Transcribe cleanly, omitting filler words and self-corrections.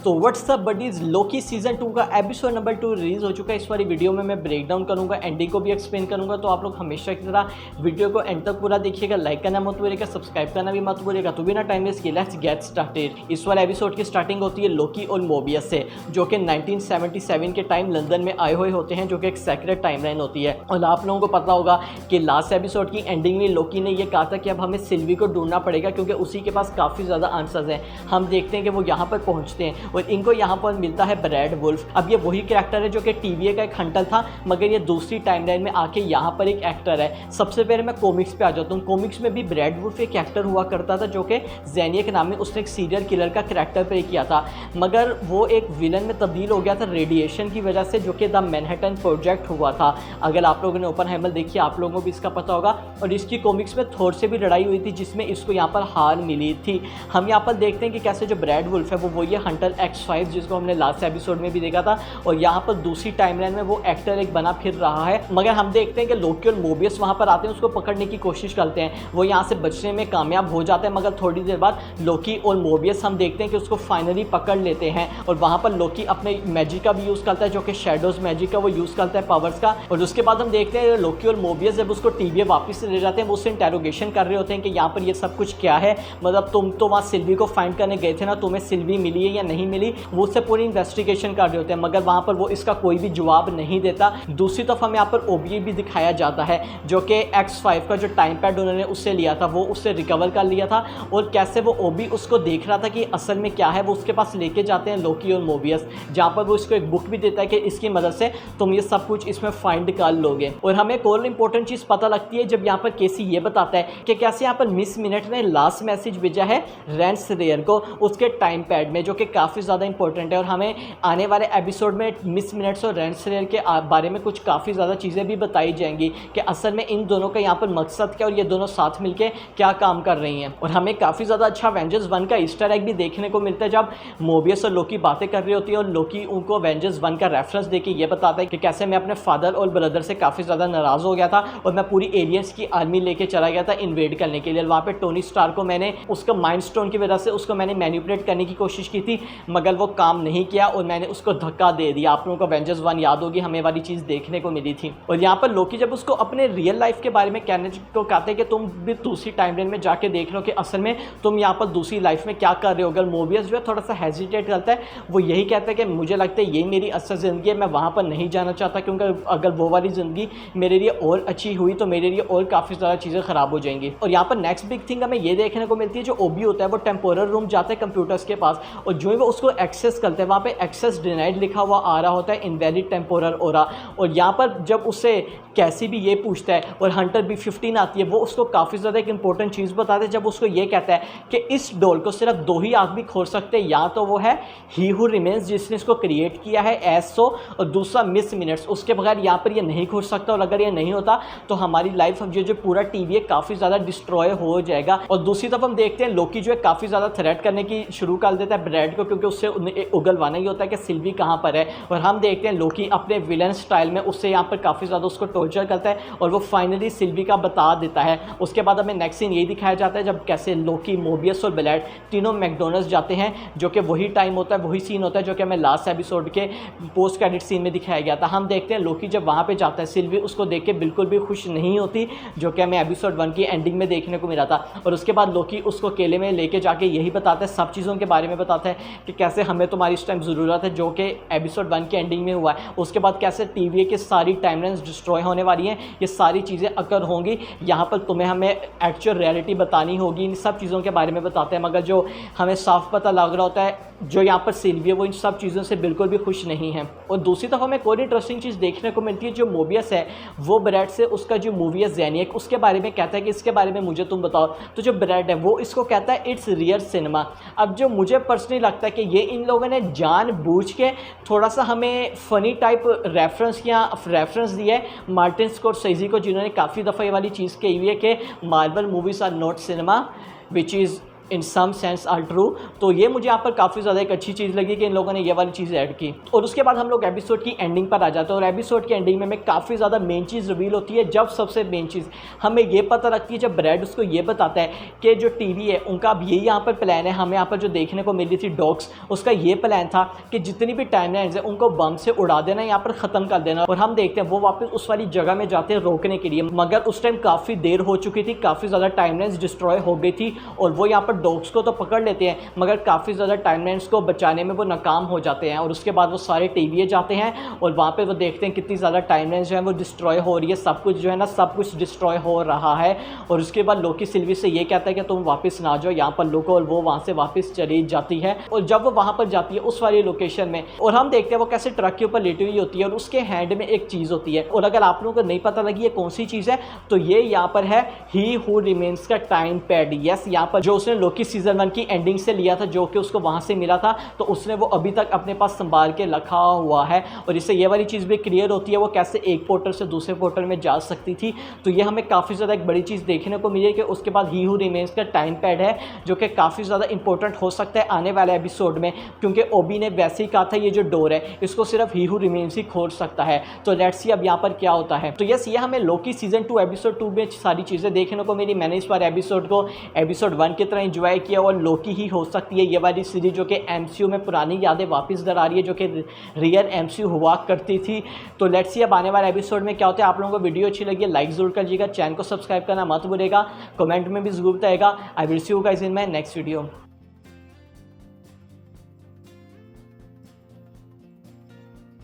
तो what's up buddies, Loki season 2 का episode number 2 release हो चुका है। इस वाली वीडियो में मैं ब्रेक डाउन करूंगा, एंडिंग को भी एक्सप्लेन करूंगा। तो आप लोग हमेशा की तरह वीडियो को एंड तक पूरा देखिएगा, लाइक करना मत भूलिएगा, सब्सक्राइब करना भी मत भूलिएगा। तो बिना टाइम वेस्ट किए लेट्स गेट स्टार्टेड। इस वाले एपिसोड की स्टार्टिंग होती है लोकी और मोबियस से, जो कि 1977 के टाइम लंदन में आए हुए होते हैं, जो कि एक सेक्रेट टाइमलाइन होती है। और आप लोगों को पता होगा कि लास्ट एपिसोड की एंडिंग में लोकी ने यह कहा था कि अब हमें सिल्वी को ढूंढना पड़ेगा, क्योंकि उसी के पास काफ़ी ज़्यादा आंसर्स हैं। हम देखते हैं कि वो यहाँ पर पहुँचते हैं और इनको यहाँ पर मिलता है ब्रैड वुल्फ। अब ये वही कैरेक्टर है जो कि टीवीए का एक हंटर था, मगर ये दूसरी टाइमलाइन में आके यहाँ पर एक एक्टर है। सबसे पहले मैं कॉमिक्स पे आ जाता हूँ। कॉमिक्स में भी ब्रैड वुल्फ एक एक्टर हुआ करता था, जो कि ज़ेनिया के नाम में उसने एक सीरियल किलर का कैरेक्टर प्ले किया था, मगर वो एक विलन में तब्दील हो गया था रेडिएशन की वजह से, जो कि द मैनहट्टन प्रोजेक्ट हुआ था। अगर आप लोगों ने ओपनहाइमर देखी, आप लोगों को भी इसका पता होगा। और इसकी कॉमिक्स में थोर से भी लड़ाई हुई थी, जिसमें इसको यहाँ पर हार मिली थी। हम यहाँ पर देखते हैं कि कैसे जो ब्रैड वुल्फ है वो ये हंटर X5, जिसको हमने लास्ट एपिसोड में भी देखा था, और यहाँ पर दूसरी टाइमलाइन में वो एक्टर एक बना फिर रहा है। मगर हम देखते हैं कि लोकी और मोबियस वहाँ पर आते हैं, उसको पकड़ने की कोशिश करते हैं। वो यहाँ से बचने में कामयाब हो जाते हैं, मगर थोड़ी देर बाद लोकी और मोबियस हम देखते हैं कि उसको फाइनली पकड़ लेते हैं। और वहाँ पर लोकी अपने मैजिक का भी यूज़ करता है, जो कि शेडोज मैजिक का वो यूज़ करता है, पावर्स का। और उसके बाद हम देखते हैं लोकी और मोबियस जब उसको टीवीए वापस ले जाते हैं, वो उससे इंटेरोगेशन कर रहे होते हैं कि यहाँ पर ये सब कुछ क्या है, मतलब तुम तो वहाँ सिल्वी को फाइंड करने गए थे ना, तुम्हें सिल्वी मिली है या नहीं मिली, वो उससे पूरी इन्वेस्टिगेशन कर रहे होते हैं। मगर वहाँ पर वो इसका कोई भी जवाब नहीं देता। दूसरी तरफ हमें यहाँ पर ओबी भी दिखाया जाता है, जो कि X5 का जो टाइम पैड उन्होंने उससे लिया था, वो उससे रिकवर कर लिया था। और कैसे वो ओबी उसको देख रहा था कि असल में क्या है, वो उसके पास लेके जाते हैं लोकी और मोबियस, जहाँ पर वो इसको एक बुक भी देता है कि इसकी मदद से तुम ये सब कुछ इसमें फाइंड कर लोगे। और हमें एक और इंपॉर्टेंट चीज़ पता लगती है जब यहाँ पर केसी ये बताता है कि कैसे यहाँ पर मिस मिनट ने लास्ट मैसेज भेजा है रेंस रेयर को उसके टाइम पैड में, जो कि काफ़ी ज़्यादा इंपॉर्टेंट है। और हमें आने वाले एपिसोड में मिस मिनट्स और रेंस रेयर के बारे में कुछ काफ़ी ज़्यादा चीज़ें भी बताई जाएंगी कि असल में इन दोनों का यहाँ पर मकसद क्या, और ये दोनों साथ मिलकर क्या काम कर रही हैं। और हमें काफ़ी ज़्यादा अच्छा एवेंजर्स 1 का ईस्टर एग भी देखने को मिलता है, जब मोबियस और लोकी बातें कर रही होती है और लोकी उनको अवेंजर्स 1 का रेफरेंस देके ये बताता है कि कैसे मैं अपने फादर और ब्रदर से काफ़ी ज़्यादा नाराज़ हो गया था और मैं पूरी एलियंस की आर्मी लेके चला गया था इन्वेड करने के लिए। वहाँ पे टोनी स्टार को मैंने उसका माइंड स्टोन की वजह से उसको मैंने मैनिपुलेट करने की कोशिश की थी, मगर वो काम नहीं किया और मैंने उसको धक्का दे दिया। आप लोगों को अवेंजर्स 1 याद होगी, हमें वाली चीज़ देखने को मिली थी। और यहाँ पर लोकी जब उसको अपने रियल लाइफ के बारे में कहने को कहते हैं कि तुम भी दूसरी टाइमलाइन में जाके देख लो कि असल में तुम यहाँ पर दूसरी लाइफ में क्या कर रहे हो। अगर मोबियस जो है थोड़ा सा हेजिटेट करता है, वो यही कहता है कि मुझे लगता है यही मेरी असल ज़िंदगी है, मैं वहाँ पर नहीं जाना चाहता, क्योंकि अगर वो वाली ज़िंदगी मेरे लिए और अच्छी हुई तो मेरे लिए और काफ़ी ज़्यादा चीज़ें ख़राब हो जाएंगी। और यहाँ पर नेक्स्ट बिग थिंग हमें ये देखने को मिलती है, जो ओबी होता है वो टेम्पोरल रूम जाता है कंप्यूटर्स के पास, और जो ही वो उसको एक्सेस करते हैं, वहाँ पे एक्सेस डिनाइड लिखा हुआ आ रहा होता है, इनवैलिड टेम्पोरल ओरा। और यहाँ पर जब उससे कैसी भी ये पूछता है और हंटर B15 आती है, वो उसको काफ़ी ज़्यादा एक इंपॉर्टेंट चीज़ बताते हैं, जब उसको ये कहता है कि इस डोल को सिर्फ दो ही आदमी खोल सकते हैं, या तो वो है ही हू रिमेन्स जिसने इसको क्रिएट किया है एसो, और दूसरा मिस मिनट्स, उसके बगैर यहाँ पर ये नहीं खोल सकता। और अगर ये नहीं होता तो हमारी लाइफ जो पूरा टीवी है काफ़ी ज़्यादा डिस्ट्रॉय हो जाएगा। और दूसरी तरफ हम देखते हैं लोकी जो है काफ़ी ज़्यादा थ्रेट करने की शुरू कर देता है ब्रैड को, क्योंकि उससे उगलवाना ही होता है कि सिल्वी कहाँ पर है। और हम देखते हैं लोकी अपने विलन स्टाइल में उससे यहाँ पर काफ़ी ज़्यादा उसको टॉर्चर करता है और वो फाइनली सिल्वी का बता देता है। उसके बाद हमें नेक्स्ट सीन यही दिखाया जाता है जब कैसे लोकी, मोबियस और ब्रैड तीनों मैकडोनल्ड्स जाते हैं, जो कि वही टाइम होता है, वही सीन होता है जो कि हमें लास्ट एपिसोड के पोस्ट क्रेडिट सीन में दिखाया गया था। हम देखते हैं लोकी जब वहाँ पर जाता है, सिल्वी उसको देख के बिल्कुल भी खुश नहीं होती, जो कि हमें एपिसोड 1 की एंडिंग में देखने को मिला था। और उसके बाद लोकी उसको अकेले में लेके जाके यही बताता है, सब चीज़ों के बारे में बताता है कि कैसे हमें तुम्हारी इस टाइम ज़रूरत है, जो कि एपिसोड 1 की एंडिंग में हुआ है। उसके बाद कैसे टीवी की सारी टाइमलाइंस डिस्ट्रॉय होने वाली हैं, ये सारी चीज़ें अकर होंगी, यहाँ पर तुम्हें हमें एक्चुअल रियलिटी बतानी होगी, इन सब चीज़ों के बारे में बताते हैं। मगर जो हमें साफ पता लग रहा होता है, जो यहाँ पर सिल्वी है वो इन सब चीज़ों से बिल्कुल भी खुश नहीं है। और दूसरी तरफ हमें कोई इंटरेस्टिंग चीज़ देखने को मिलती है, जो मोबियस है वो ब्रैड से उसका जो मूवी है ज़ेनिया, उसके बारे में कहता है कि इसके बारे में मुझे तुम बताओ। तो जो ब्रैड है वो इसको कहता है इट्स रियल सिनेमा। अब जो मुझे पर्सनली लगता है कि ये इन लोगों ने जानबूझ के थोड़ा सा हमें फ़नी टाइप रेफरेंस दिया है मार्टिन स्कॉर्सेज़ी को, जिन्होंने काफ़ी दफ़ा ये वाली चीज़ कही हुई है कि Marvel movies are not cinema which is in some sense are true. तो ये मुझे यहाँ पर काफ़ी ज़्यादा एक अच्छी चीज़ लगी कि इन लोगों ने ये वाली चीज़ ऐड की। और उसके बाद हम लोग एपिसोड की एंडिंग पर आ जाते हैं और एपिसोड की एंडिंग में काफ़ी ज़्यादा मेन चीज़ रिवील होती है। जब सबसे मेन चीज़ हमें ये पता लगती है, जब ब्रैड उसको ये बताता है कि जो टीवी है उनका अब यही यहाँ पर प्लान है। हमें यहाँ पर जो देखने को मिली थी डॉग्स, उसका ये प्लान था कि जितनी भी टाइमलाइंस है उनको बम से उड़ा देना, यहाँ पर ख़त्म कर देना। और हम देखते हैं वो वापस उस वाली जगह में जाते हैं रोकने के लिए, मगर उस टाइम काफ़ी देर हो चुकी थी, काफ़ी ज़्यादा टाइमलाइंस डिस्ट्रॉय हो गई थी। और वो यहाँ पर डॉग्स को तो पकड़ लेते हैं मगर काफ़ी ज़्यादा टाइमलाइंस को बचाने में वो नाकाम हो जाते हैं। और उसके बाद वो सारे टीवी जाते हैं और वहाँ पे वो देखते हैं कितनी ज़्यादा टाइमलाइंस जो है वो डिस्ट्रॉय हो रही है, सब कुछ जो है ना सब कुछ डिस्ट्रॉय हो रहा है। और उसके बाद लोकी सिल्वी से ये कहता है कि तुम वापस ना जाओ, यहाँ पर रुको। और वो वहाँ से वापस चली जाती है। और जब वो वहाँ पर जाती है उस वाली लोकेशन में, और हम देखते हैं वो कैसे ट्रक के ऊपर लेटी हुई होती है और उसके हैंड में एक चीज़ होती है। और अगर आप लोगों को नहीं पता लगी ये कौन सी चीज़ है तो ये यहाँ पर है ही हू रिमेन्स का टाइम पैड। यस, यहाँ पर जो उसने लोकी सीजन 1 की एंडिंग से लिया था, जो कि उसको वहाँ से मिला था, तो उसने वो अभी तक अपने पास संभाल के रखा हुआ है। और इससे ये वाली चीज़ भी क्लियर होती है वो कैसे एक पोर्टल से दूसरे पोर्टल में जा सकती थी। तो ये हमें काफ़ी ज़्यादा एक बड़ी चीज़ देखने को मिली है कि उसके बाद ही हू रिमेन्स का टाइम पैड है, जो कि काफ़ी ज़्यादा इंपॉर्टेंट हो सकता है आने वाले एपिसोड में, क्योंकि ओबी ने वैसे ही कहा था ये जो डोर है इसको सिर्फ ही हू रिमेन्स ही खोल सकता है। तो लेट्स सी अब यहाँ पर क्या होता है। तो यस, ये हमें लोकी सीजन 2 एपिसोड 2 में सारी चीज़ें देखने को मिली। मैंने इस बार एपिसोड को एपिसोड 1 की तरह एंजॉय किया और लोकी ही हो सकती है ये वाली सीरीज जो कि एमसीयू में पुरानी यादें वापस दर आ रही है, जो कि रियल एमसीयू हुआ करती थी। तो लेट्स सी अब आने वाले एपिसोड में क्या होता है। आप लोगों को वीडियो अच्छी लगी है लाइक जरूर करिएगा, चैनल को सब्सक्राइब करना मत भूलिएगा, कमेंट में भी जरूर बताइएगा। I will see you guys in my next video.